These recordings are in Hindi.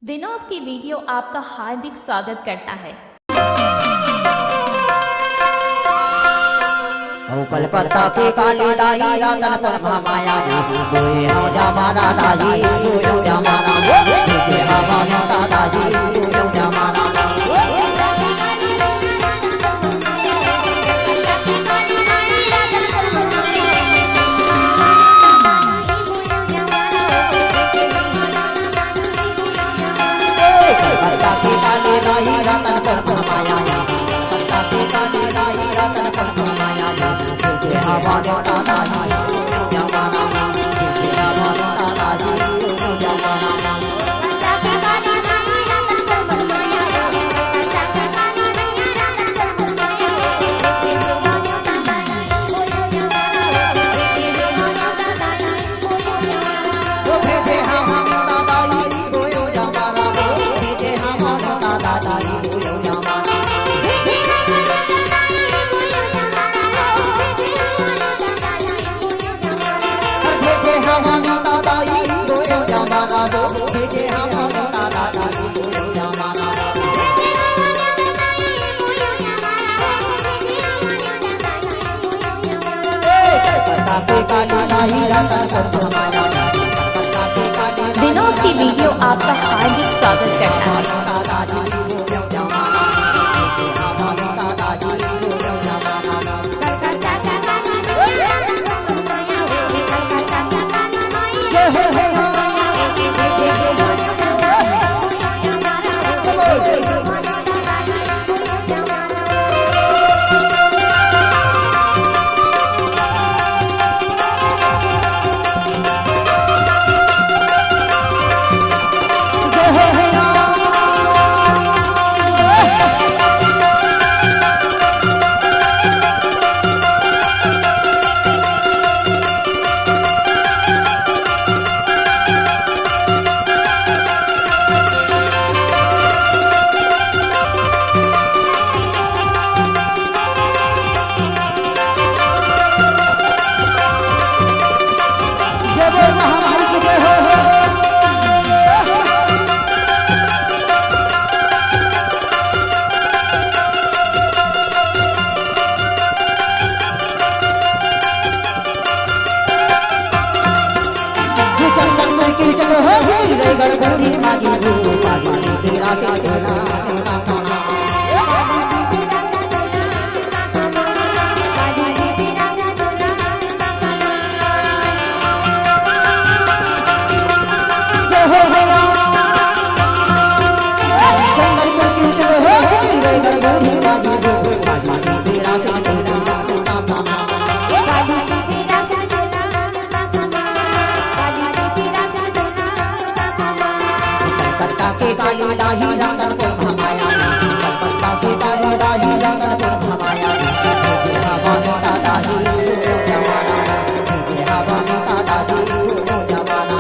विनोद की वीडियो आपका हार्दिक स्वागत करता है। कलकत्ता के काली दाई रतन पर माया गोए हो जमाना दाई गोए जमाना जे हवा मोटा दाई गोए जमाना कलकत्ता के काली दाई रतन पर माया कलकत्ता के काली दाई रतन पर माया जे हवा मोटा दाई जमाना जे हवा मोटा दाई जमाना विनोद की वीडियो आपका हार्दिक स्वागत करता है। गड़गड़ी माजी भू पाली तेरा से तेरा थाना काली दाही रतन पर माया कलकत्ता के काली दाही रतन पर माया जे हवा मोटा दाही जमाना जे हवा मोटा दाही जमाना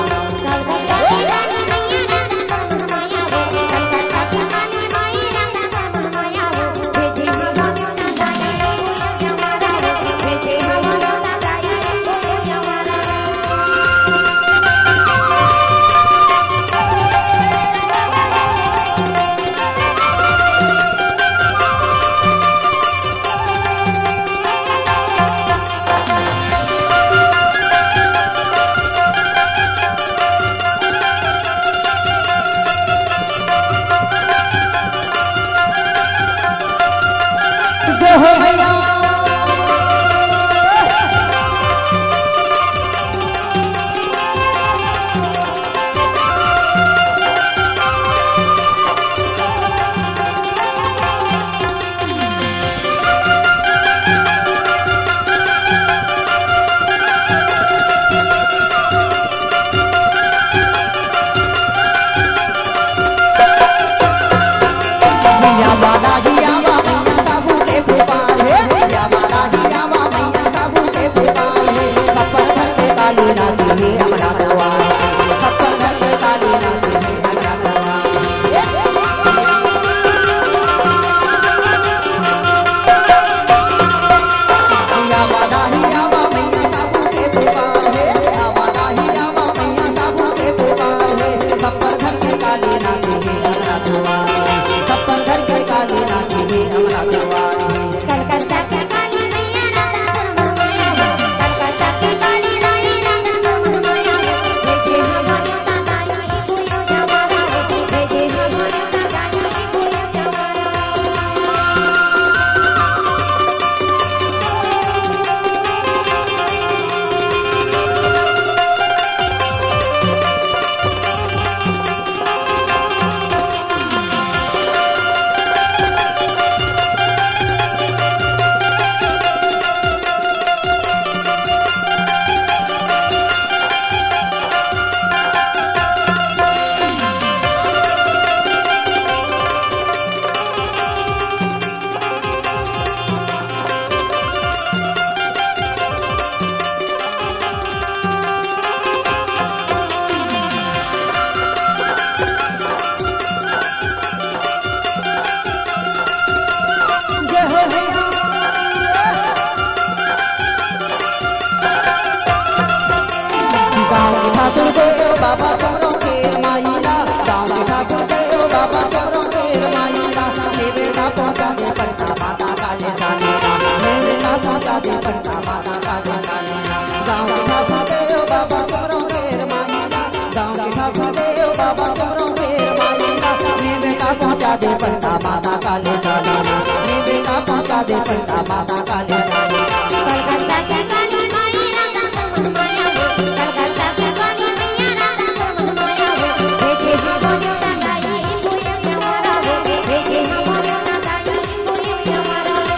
बाबा सोरो केर माईला गाँव के ठाकुर देव बाबा सोरो केर माईला निवेदा पहुँचा दे पड़ता माता काले सालीला निवेदा पहुँचा दे पड़ता माता काले सालीला गाँव के ठाकुर देव बाबा सोरो केर माईला गाँव के ठाकुर देव बाबा सोरो केर माईला निवेदा पहुँचा दे पड़ता माता काले सालीला निवेदा पहुँचा दे पड़ता माता काले सालीला कलकत्ता के काली माई राधा को माया हो कलकत्ता के काली मैया राधा को माया हो देखे हमारे दादाई कोई हमारा हो देखे हमारे दादाई कोई हमारा हो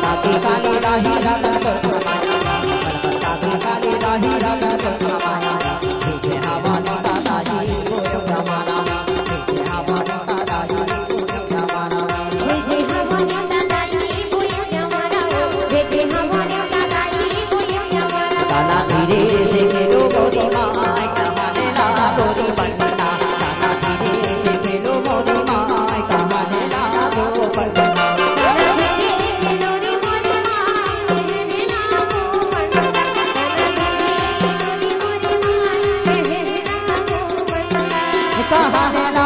काली काली राही राधा को माया कलकत्ता की काली राही राधा को माया देखे हमारे दादाई कोई हमारा देखे हमारे दादाई कोई हमारा देखे हमारे दादाई कोई हमारा हो देखे हमारे दादाई कोई हमारा ताना धीरे से खेलो मोरी माई कहाने ला गोरी पंडा ताना धीरे से खेलो मोरी माई कहाने ला गोरी पंडा कहाने ला